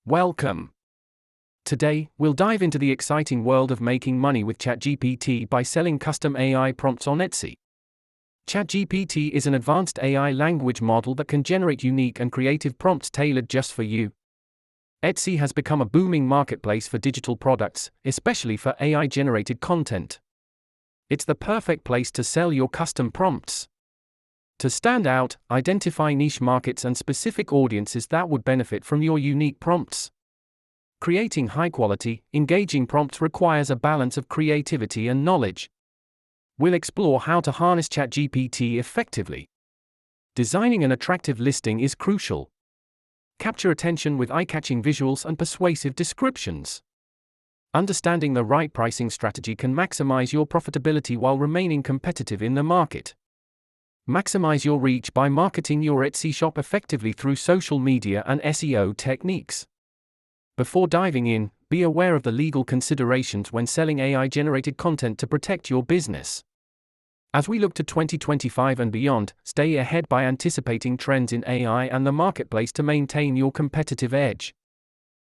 Welcome. Today, we'll dive into the exciting world of making money with ChatGPT by selling custom AI prompts on Etsy. ChatGPT is an advanced AI language model that can generate unique and creative prompts tailored just for you. Etsy has become a booming marketplace for digital products, especially for AI-generated content. It's the perfect place to sell your custom prompts. To stand out, identify niche markets and specific audiences that would benefit from your unique prompts. Creating high-quality, engaging prompts requires a balance of creativity and knowledge. We'll explore how to harness ChatGPT effectively. Designing an attractive listing is crucial. Capture attention with eye-catching visuals and persuasive descriptions. Understanding the right pricing strategy can maximize your profitability while remaining competitive in the market. Maximize your reach by marketing your Etsy shop effectively through social media and SEO techniques. Before diving in, be aware of the legal considerations when selling AI-generated content to protect your business. As we look to 2025 and beyond, stay ahead by anticipating trends in AI and the marketplace to maintain your competitive edge.